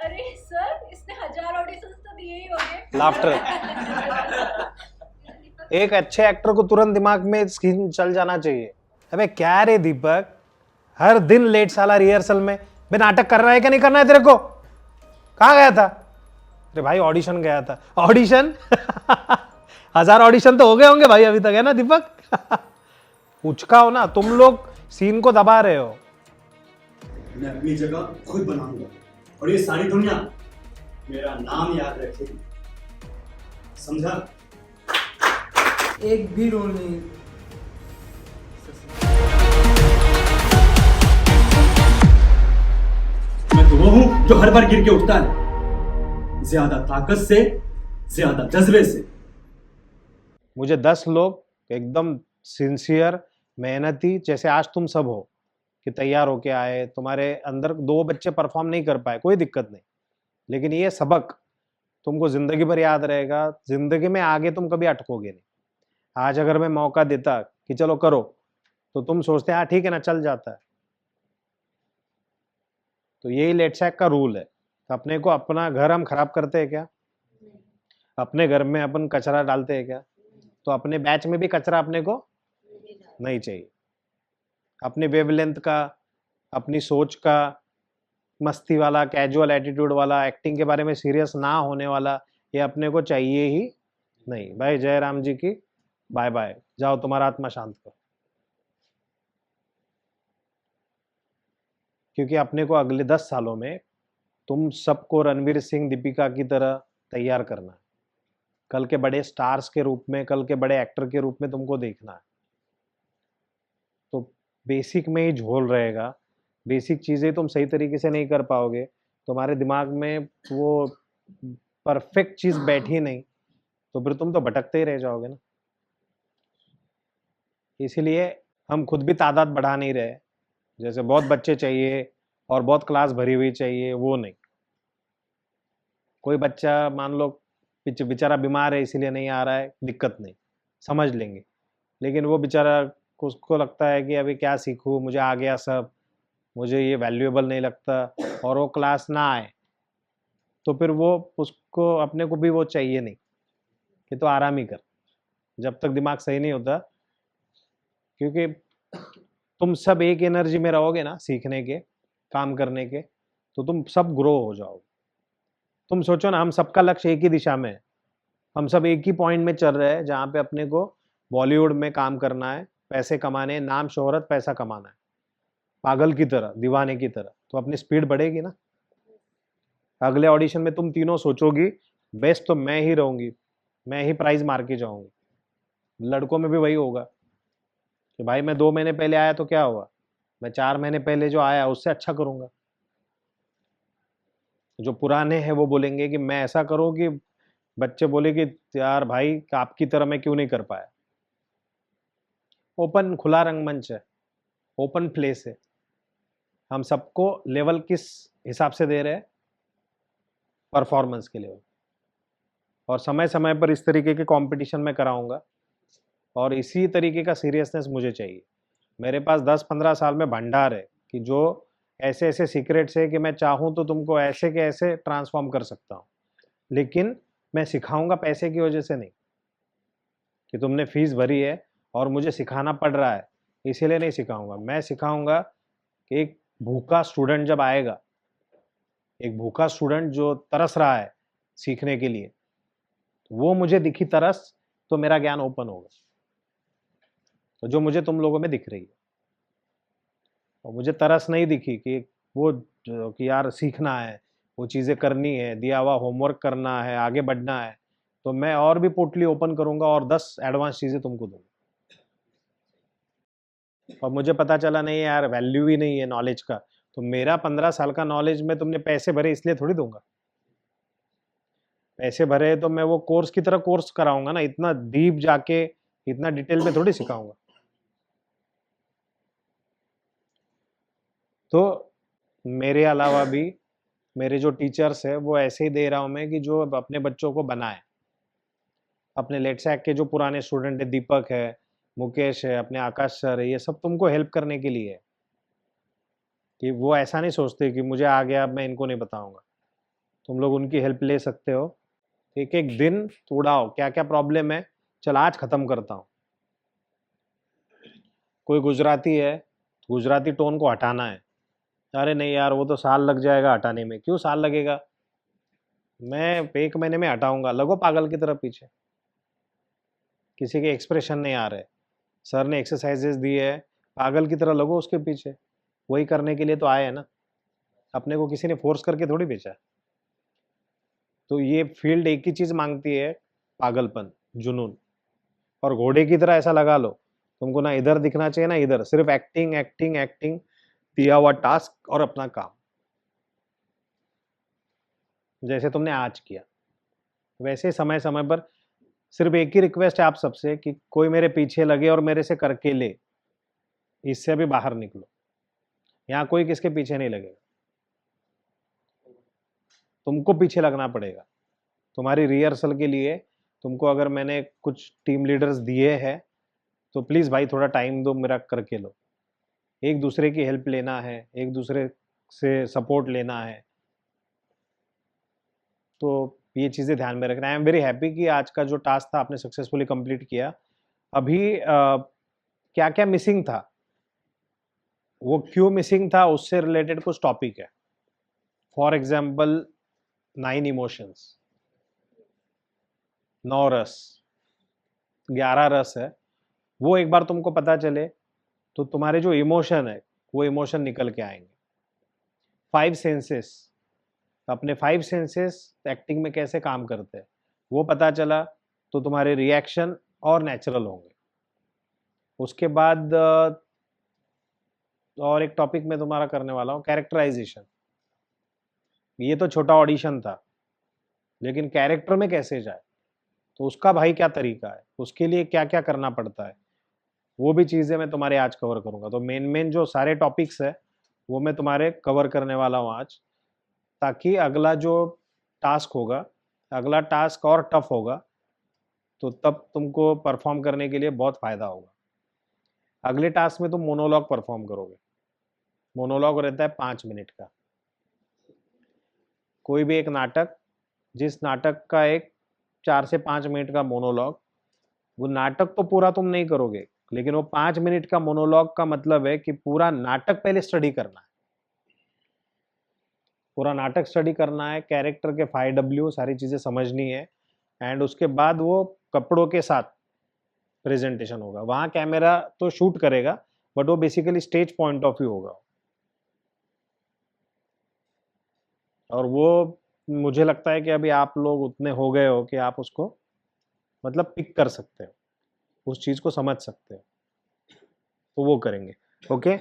अरे सर, इसने 1000 ऑडिशंस तो दिए ही होंगे। लाफ्टर। एक अच्छे एक्टर को तुरंत दिमाग में स्क्रीन चल जाना चाहिए। अबे क्या रे दीपक, हर दिन लेट साला रिहर्सल में। बे नाटक कर रहा है क्या नहीं करना है तेरे को? कहाँ गया था? अरे भाई ऑडिशन गया था। ऑडिशन? 1000 ऑडिशन तो हो गए होंगे भाई अभी तक, है ना दीपक? उचका हो ना तुम लोग, सीन को दबा रहे हो। मैं अपनी जगह खुद बनाऊंगा और ये सारी दुनिया मेरा नाम याद रखेगी, समझा? एक भी रोल नहीं। मैं तो वो हूं जो हर बार गिर के उठता है, ज्यादा ताकत से, ज्यादा जज्बे से। मुझे 10 लोग एकदम सिंसियर, मेहनती, जैसे आज तुम सब हो कि तैयार होके आए, तुम्हारे अंदर 2 बच्चे परफॉर्म नहीं कर पाए, कोई दिक्कत नहीं, लेकिन ये सबक तुमको जिंदगी भर याद रहेगा। जिंदगी में आगे तुम कभी अटकोगे नहीं। आज अगर मैं मौका देता कि चलो करो, तो तुम सोचते हाँ ठीक है ना, चल जाता है। तो यही लेट सैक का रूल है। अपने को, अपना घर हम खराब करते हैं क्या? अपने घर में अपन कचरा डालते हैं क्या? तो अपने बैच में भी कचरा अपने को नहीं चाहिए। अपनी वेवलेंथ का, अपनी सोच का, मस्ती वाला, कैजुअल एटीट्यूड वाला, एक्टिंग के बारे में सीरियस ना होने वाला, ये अपने को चाहिए ही नहीं। भाई जय राम जी की बाय बाय, जाओ तुम्हारा आत्मा शांत करो। क्योंकि अपने को अगले 10 सालों में तुम सबको रणवीर सिंह, दीपिका की तरह तैयार करना है। कल के बड़े स्टार्स के रूप में, कल के बड़े एक्टर के रूप में तुमको देखना है। तो बेसिक में ही झोल रहेगा। बेसिक चीज़ें तुम सही तरीके से नहीं कर पाओगे, तुम्हारे दिमाग में वो परफेक्ट चीज़ बैठी नहीं, तो फिर तुम तो भटकते ही रह जाओगे ना। इसीलिए हम खुद भी तादाद बढ़ा नहीं रहे। जैसे बहुत बच्चे चाहिए और बहुत क्लास भरी हुई चाहिए, वो नहीं। कोई बच्चा मान लो बेचारा बीमार है इसीलिए नहीं आ रहा है, दिक्कत नहीं, समझ लेंगे। लेकिन वो बेचारा, उसको लगता है कि अभी क्या सीखूं, मुझे आ गया सब, मुझे ये वैल्यूएबल नहीं लगता, और वो क्लास ना आए, तो फिर वो, उसको अपने को भी वो चाहिए नहीं कि तो आराम ही कर जब तक दिमाग सही नहीं होता। क्योंकि तुम सब एक एनर्जी में रहोगे ना, सीखने के, काम करने के, तो तुम सब ग्रो हो जाओगे। तुम सोचो ना, हम सबका लक्ष्य एक ही दिशा में है। हम सब एक ही पॉइंट में चल रहे हैं जहाँ पे अपने को बॉलीवुड में काम करना है, पैसे कमाने, नाम शोहरत, पैसा कमाना है, पागल की तरह, दीवाने की तरह। तो अपनी स्पीड बढ़ेगी ना। अगले ऑडिशन में तुम तीनों सोचोगी बेस्ट तो मैं ही रहूंगी, मैं ही प्राइज मार के जाऊंगी। लड़कों में भी वही होगा कि भाई मैं 2 महीने पहले आया तो क्या हुआ, मैं 4 महीने पहले जो आया उससे अच्छा करूंगा। जो पुराने हैं वो बोलेंगे कि मैं ऐसा करूं कि बच्चे बोले कि यार भाई आपकी तरह मैं क्यों नहीं कर पाया। ओपन, खुला रंगमंच है, ओपन प्लेस है। हम सबको लेवल किस हिसाब से दे रहे हैं? परफॉर्मेंस के लेवल। और समय समय पर इस तरीके के कंपटीशन में कराऊंगा, और इसी तरीके का सीरियसनेस मुझे चाहिए। मेरे पास 10-15 साल में भंडार है कि जो ऐसे ऐसे सीक्रेट्स है कि मैं चाहूँ तो तुमको ऐसे के ऐसे ट्रांसफॉर्म कर सकता हूँ। लेकिन मैं सिखाऊंगा पैसे की वजह से नहीं, कि तुमने फीस भरी है और मुझे सिखाना पड़ रहा है इसीलिए नहीं सिखाऊंगा। मैं सिखाऊंगा कि एक भूखा स्टूडेंट जब आएगा, एक भूखा स्टूडेंट जो तरस रहा है सीखने के लिए, वो मुझे दिखी तरस, तो मेरा ज्ञान ओपन होगा। तो जो मुझे तुम लोगों में दिख रही है, और मुझे तरस नहीं दिखी कि वो कि यार सीखना है, वो चीज़ें करनी है, दिया हुआ होमवर्क करना है, आगे बढ़ना है, तो मैं और भी पोर्टली ओपन करूंगा और 10 एडवांस चीज़ें तुमको दूंगा। और मुझे पता चला नहीं यार वैल्यू ही नहीं है नॉलेज का, तो मेरा 15 साल का नॉलेज में तुमने पैसे भरे इसलिए थोड़ी दूंगा। पैसे भरे तो मैं वो कोर्स की तरह कोर्स कराऊंगा ना, इतना डीप जाके, इतना डिटेल में थोड़ी सिखाऊंगा। तो मेरे अलावा भी मेरे जो टीचर्स है वो ऐसे ही दे रहा हूँ मैं, कि जो अपने बच्चों को बनाए। अपने लेट्सैक के जो पुराने स्टूडेंट है, दीपक है, मुकेश है, अपने आकाश सर है, ये सब तुमको हेल्प करने के लिए है। कि वो ऐसा नहीं सोचते कि मुझे आ गया अब मैं इनको नहीं बताऊंगा। तुम लोग उनकी हेल्प ले सकते हो। एक एक दिन उड़ाओ, क्या क्या प्रॉब्लम है चल आज खत्म करता हूँ। कोई गुजराती है, गुजराती टोन को हटाना है, अरे नहीं यार वो तो साल लग जाएगा हटाने में। क्यों साल लगेगा, मैं 1 महीने में हटाऊंगा। लगो पागल की तरह पीछे, किसी के एक्सप्रेशन नहीं आ रहे, सर ने एक्सरसाइजेस दी है, पागल की तरह लगो उसके पीछे। वही करने के लिए तो आए हैं ना, अपने को किसी ने फोर्स करके थोड़ी बेचा। तो ये फील्ड एक ही चीज मांगती है, पागलपन, जुनून। और घोड़े की तरह ऐसा लगा लो, तुमको ना इधर दिखना चाहिए ना इधर, सिर्फ एक्टिंग एक्टिंग एक्टिंग, दिया हुआ टास्क और अपना काम, जैसे तुमने आज किया वैसे समय समय पर। सिर्फ एक ही रिक्वेस्ट है आप सबसे कि कोई मेरे पीछे लगे और मेरे से करके ले, इससे अभी बाहर निकलो। यहाँ कोई किसके पीछे नहीं लगेगा, तुमको पीछे लगना पड़ेगा। तुम्हारी रिहर्सल के लिए तुमको अगर मैंने कुछ टीम लीडर्स दिए हैं तो प्लीज़ भाई थोड़ा टाइम दो, मेरा करके लो। एक दूसरे की हेल्प लेना है, एक दूसरे से सपोर्ट लेना है, तो ये चीज़ें ध्यान में रखना है। आई एम वेरी हैप्पी कि आज का जो टास्क था आपने सक्सेसफुली कंप्लीट किया। अभी क्या क्या मिसिंग था, वो क्यों मिसिंग था, उससे रिलेटेड कुछ टॉपिक है। फॉर एग्जाम्पल 9 इमोशंस, 9 रस, 11 रस है, वो एक बार तुमको पता चले तो तुम्हारे जो इमोशन है वो इमोशन निकल के आएंगे। 5 सेंसेस, अपने 5 सेंसेस एक्टिंग में कैसे काम करते हैं वो पता चला तो तुम्हारे रिएक्शन और नेचुरल होंगे। उसके बाद और एक टॉपिक मैं तुम्हारा करने वाला हूँ, कैरेक्टराइजेशन। ये तो छोटा ऑडिशन था, लेकिन कैरेक्टर में कैसे जाए तो उसका भाई क्या तरीका है, उसके लिए क्या क्या करना पड़ता है, वो भी चीज़ें मैं तुम्हारे आज कवर करूँगा। तो मेन जो सारे टॉपिक्स है वो मैं तुम्हारे कवर करने वाला हूँ आज, ताकि अगला जो टास्क होगा, अगला टास्क और टफ होगा, तो तब तुमको परफॉर्म करने के लिए बहुत फ़ायदा होगा। अगले टास्क में तुम मोनोलॉग परफॉर्म करोगे। मोनोलॉग रहता है 5 मिनट का। कोई भी एक नाटक, जिस नाटक का एक 4 से 5 मिनट का मोनोलॉग, वो नाटक तो पूरा तुम नहीं करोगे, लेकिन वो 5 मिनट का मोनोलॉग का मतलब है कि पूरा नाटक पहले स्टडी करना है। पूरा नाटक स्टडी करना है, कैरेक्टर के 5W सारी चीज़ें समझनी है, एंड उसके बाद वो कपड़ों के साथ प्रेजेंटेशन होगा। वहाँ कैमरा तो शूट करेगा, बट वो basically stage point of view होगा। और वो मुझे लगता है कि अभी आप लोग उतने हो गए हो कि आप उसको मतलब पिक कर सकते हो, उस चीज़ को समझ सकते हो, तो वो करेंगे। ओके।